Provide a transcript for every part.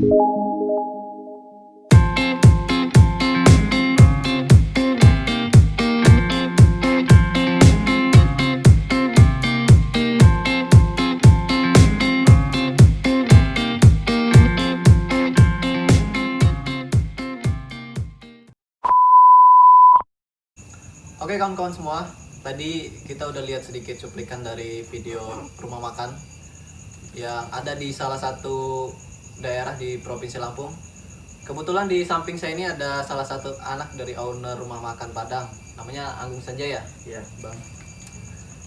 Oke kawan-kawan semua, tadi kita udah lihat sedikit cuplikan dari video rumah makan yang ada di salah satu daerah di Provinsi Lampung. Kebetulan di samping saya ini ada salah satu anak dari owner rumah makan Padang, namanya Agung Sanjaya. Iya, Bang.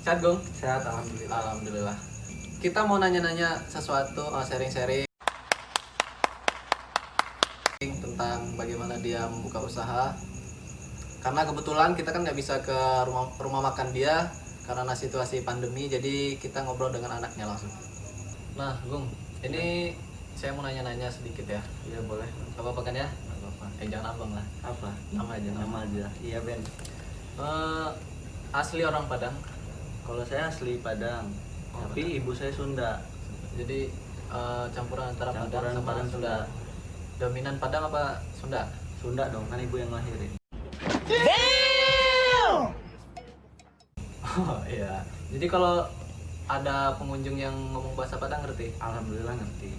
Sehat, Gung? Sehat, alhamdulillah. Alhamdulillah. Kita mau nanya-nanya sesuatu, sharing-sharing tentang bagaimana dia membuka usaha. Karena kebetulan kita kan nggak bisa ke rumah makan dia karena situasi pandemi, jadi kita ngobrol dengan anaknya langsung. Nah, Gung, ini saya mau nanya-nanya sedikit ya. Iya, boleh. Gak apa-apa kan ya? Nggak apa-apa. Jangan abang lah. Apa? Nama aja. Nama aja. Iya, Ben. Asli orang Padang. Kalau saya asli Padang, Oh, tapi ibu saya Sunda. Jadi campuran antara Padang Campuran sama Padang Sunda. Dominan Padang apa Sunda? Sunda dong, kan ibu yang lahirin. Oh iya. Jadi kalau ada pengunjung yang ngomong bahasa Padang ngerti? Alhamdulillah ngerti.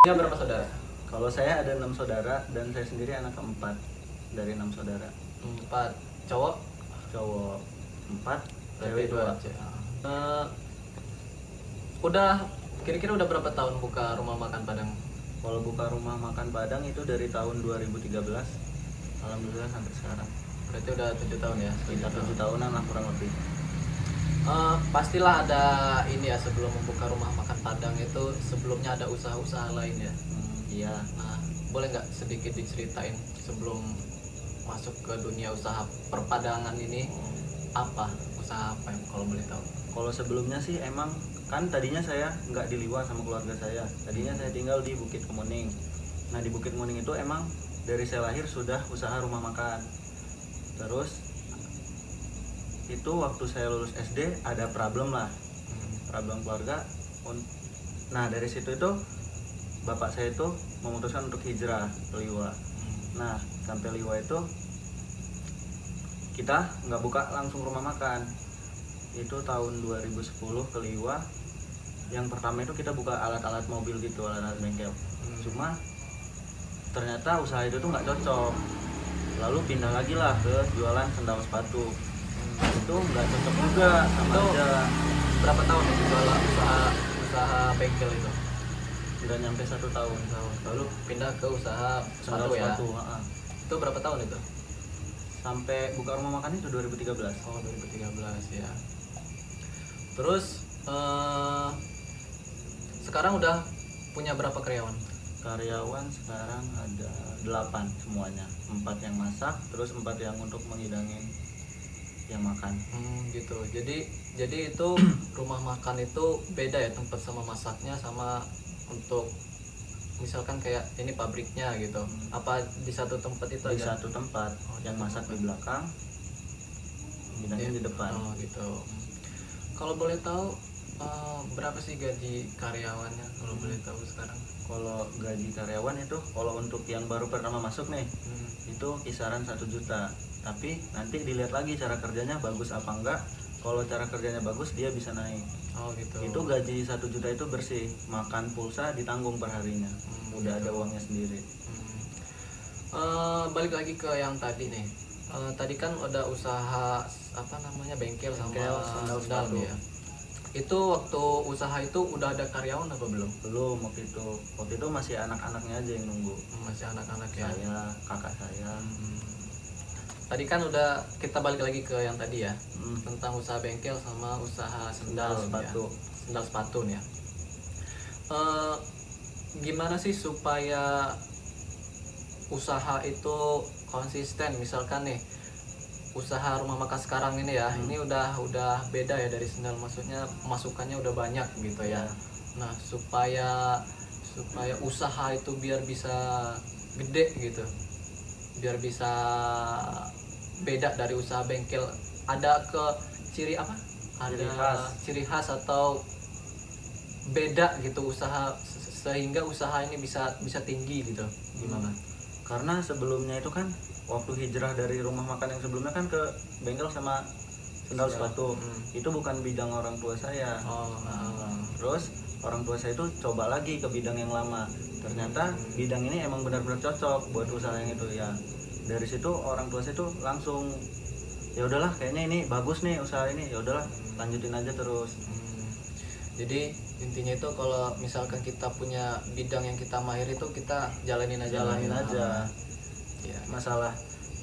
Dia berapa saudara? Kalau saya ada 6 saudara dan saya sendiri anak keempat dari 6 saudara. 4 cowok, Cowok 4, berarti cewek 2. Udah kira-kira udah berapa tahun buka rumah makan Padang? Kalau buka rumah makan Padang itu dari tahun 2013. Alhamdulillah sampai sekarang. Berarti udah 7 tahun ya? Sekitar 7 tahunan lah kurang lebih. Pastilah ada ini ya, sebelum membuka rumah makan Padang itu sebelumnya ada usaha-usaha lain ya. Iya. Nah, boleh nggak sedikit diceritain sebelum masuk ke dunia usaha perpadangan ini, apa usaha apa yang kalau boleh tahu? Kalau sebelumnya sih emang kan tadinya saya nggak di Liwa sama keluarga saya. Tadinya saya tinggal di Bukit Kemuning. Nah di Bukit Kemuning itu emang dari saya lahir sudah usaha rumah makan. Terus itu waktu saya lulus SD ada problem lah, problem keluarga. Nah dari situ itu bapak saya itu memutuskan untuk hijrah ke Liwa. Nah sampai Liwa itu kita nggak buka langsung rumah makan. Itu tahun 2010 ke Liwa. Yang pertama itu kita buka alat-alat mobil gitu, alat-alat bengkel. Cuma ternyata usaha itu tuh nggak cocok. Lalu pindah lagi lah ke jualan sendal sepatu. Itu nggak cocok juga sama Itu aja. berapa tahun itu usaha bengkel itu? Nggak nyampe 1 tahun. Lalu pindah ke usaha Sendal sepatu ya? sepatu. Itu berapa tahun itu? Sampai buka rumah makan itu 2013. Oh 2013 ya. Terus sekarang udah punya berapa karyawan? Karyawan sekarang ada 8 semuanya. 4 yang masak, terus 4 yang untuk menghidangin yang makan. Gitu. Jadi itu rumah makan itu beda ya tempat sama masaknya sama untuk misalkan kayak ini pabriknya gitu. Apa di satu tempat itu Di aja? satu tempat, yang masak di belakang, hidangin di depan. Oh gitu. Kalau boleh tahu berapa sih gaji karyawannya kalau boleh tahu sekarang? Kalau gaji karyawan itu, kalau untuk yang baru pertama masuk nih, itu kisaran 1 juta. Tapi nanti dilihat lagi cara kerjanya bagus apa enggak. Kalau cara kerjanya bagus dia bisa naik. Oh gitu. Itu gaji 1 juta itu bersih, makan pulsa ditanggung per harinya. Udah ada uangnya sendiri. Balik lagi ke yang tadi nih. Tadi kan ada usaha apa namanya bengkel sama Sandal sepatu. ya. Itu waktu usaha itu udah ada karyawan apa belum? Belum waktu itu masih anak-anaknya aja yang nunggu. Masih anak-anak ya. Saya, kakak saya. Tadi kan udah kita balik lagi ke yang tadi ya, tentang usaha bengkel sama usaha sendal Sendal sepatu. ya. Sendal sepatu nih ya. gimana sih supaya usaha itu konsisten? Misalkan nih usaha rumah makan sekarang ini ya, ini udah beda ya dari sendal, maksudnya masukannya udah banyak gitu ya. Nah, supaya usaha itu biar bisa gede gitu, biar bisa beda dari usaha bengkel, ada ke ciri apa? Ciri Ada khas. ciri khas atau beda gitu usaha sehingga usaha ini bisa tinggi gitu. Gimana? Karena sebelumnya itu kan waktu hijrah dari rumah makan yang sebelumnya kan ke bengkel sama sendal sepatu, itu bukan bidang orang tua saya. Terus orang tua saya itu coba lagi ke bidang yang lama, ternyata bidang ini emang benar-benar cocok buat usaha yang itu ya. Dari situ orang tua saya itu langsung, ya udahlah kayaknya ini bagus nih usaha ini, ya udahlah lanjutin aja terus. Jadi intinya itu kalau misalkan kita punya bidang yang kita mahir itu kita jalanin aja. Ya. Masalah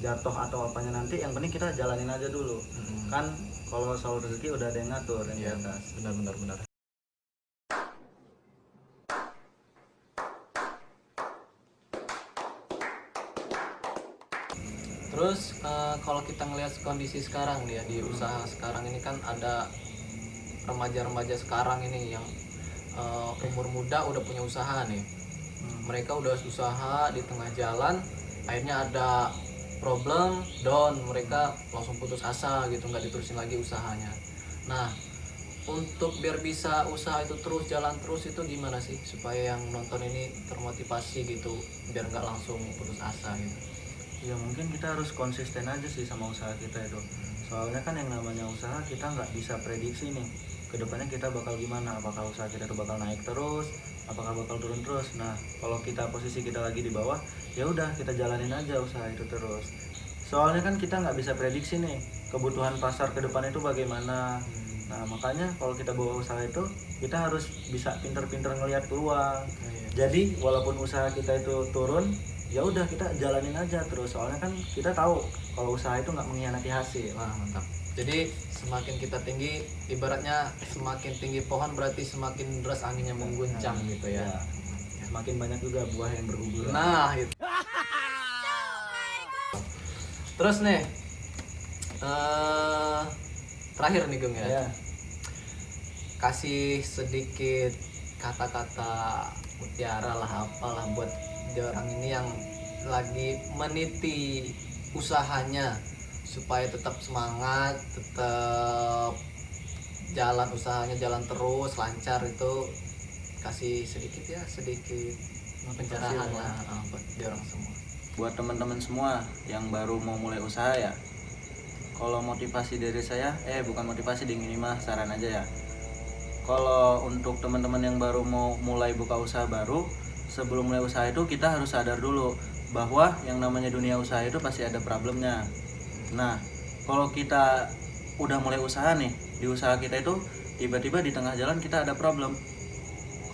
jatuh atau apanya nanti yang penting kita jalanin aja dulu. Kan kalau soal rezeki udah ada yang ngatur yang di atas. Benar. Terus kalau kita ngelihat kondisi sekarang nih ya, di usaha sekarang ini kan ada remaja-remaja sekarang ini yang umur muda udah punya usaha nih. Mereka udah usaha di tengah jalan, akhirnya ada problem down, mereka langsung putus asa gitu, nggak diterusin lagi usahanya. Nah, untuk biar bisa usaha itu terus jalan terus itu gimana sih supaya yang nonton ini termotivasi gitu, biar nggak langsung putus asa gitu? Ya mungkin kita harus konsisten aja sih sama usaha kita itu. Soalnya kan yang namanya usaha kita nggak bisa prediksi nih kedepannya kita bakal gimana, apakah usaha kita tuh bakal naik terus, apakah bakal turun terus. Nah kalau kita posisi kita lagi di bawah, ya udah kita jalanin aja usaha itu terus. Soalnya kan kita nggak bisa prediksi nih kebutuhan pasar ke depan itu bagaimana. Nah makanya kalau kita bawa usaha itu kita harus bisa pinter-pinter ngelihat peluang. Jadi walaupun usaha kita itu turun, ya udah kita jalanin aja terus. Soalnya kan kita tahu kalau usaha itu nggak mengkhianati hasil. Wah, mantap. Jadi semakin kita tinggi, ibaratnya semakin tinggi pohon berarti semakin deras anginnya mengguncang gitu ya. Semakin banyak juga buah yang berguguran. Nah, itu. Terus nih, terakhir nih Gung ya. Ya. Kasih sedikit kata-kata mutiara lah, apalah buat orang ini yang lagi meniti usahanya supaya tetap semangat, tetap jalan usahanya jalan terus lancar. Itu kasih sedikit pencerahan lah buat orang semua. Buat teman-teman semua yang baru mau mulai usaha ya, kalau motivasi dari saya, bukan motivasi ding, ini mah saran aja ya. Kalau untuk teman-teman yang baru mau mulai buka usaha baru, sebelum mulai usaha itu kita harus sadar dulu bahwa yang namanya dunia usaha itu pasti ada problemnya. Nah, kalau kita udah mulai usaha nih, di usaha kita itu tiba-tiba di tengah jalan kita ada problem.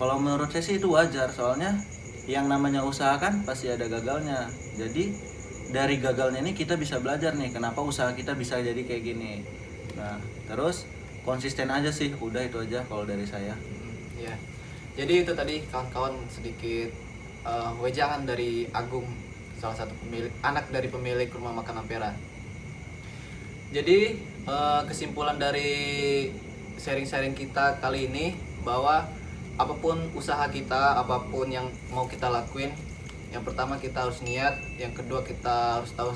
Kalau menurut saya sih itu wajar, soalnya yang namanya usaha kan pasti ada gagalnya. Jadi dari gagalnya ini kita bisa belajar nih kenapa usaha kita bisa jadi kayak gini. Nah, terus konsisten aja sih, udah itu aja kalau dari saya. Ya. Jadi itu tadi kawan-kawan sedikit wejangan dari Agung, salah satu anak dari pemilik rumah makan Ampera. Jadi kesimpulan dari sharing-sharing kita kali ini bahwa apapun usaha kita, apapun yang mau kita lakuin, yang pertama kita harus niat, yang kedua kita harus tahu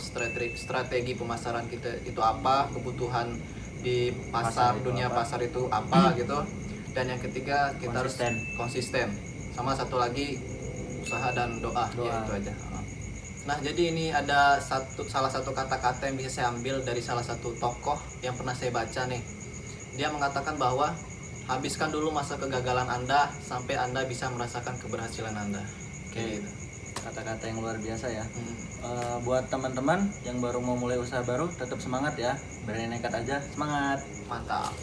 strategi pemasaran kita itu apa, kebutuhan di pasar dunia pasar itu apa gitu, dan yang ketiga kita harus konsisten. Sama satu lagi usaha dan doa. Ya itu aja. Nah, jadi ini ada salah satu kata-kata yang bisa saya ambil dari salah satu tokoh yang pernah saya baca nih. Dia mengatakan bahwa habiskan dulu masa kegagalan Anda sampai Anda bisa merasakan keberhasilan Anda. Kayak gitu. Kata-kata yang luar biasa ya. Buat teman-teman yang baru mau mulai usaha baru, tetap semangat ya. Berani nekat aja, semangat. Mantap.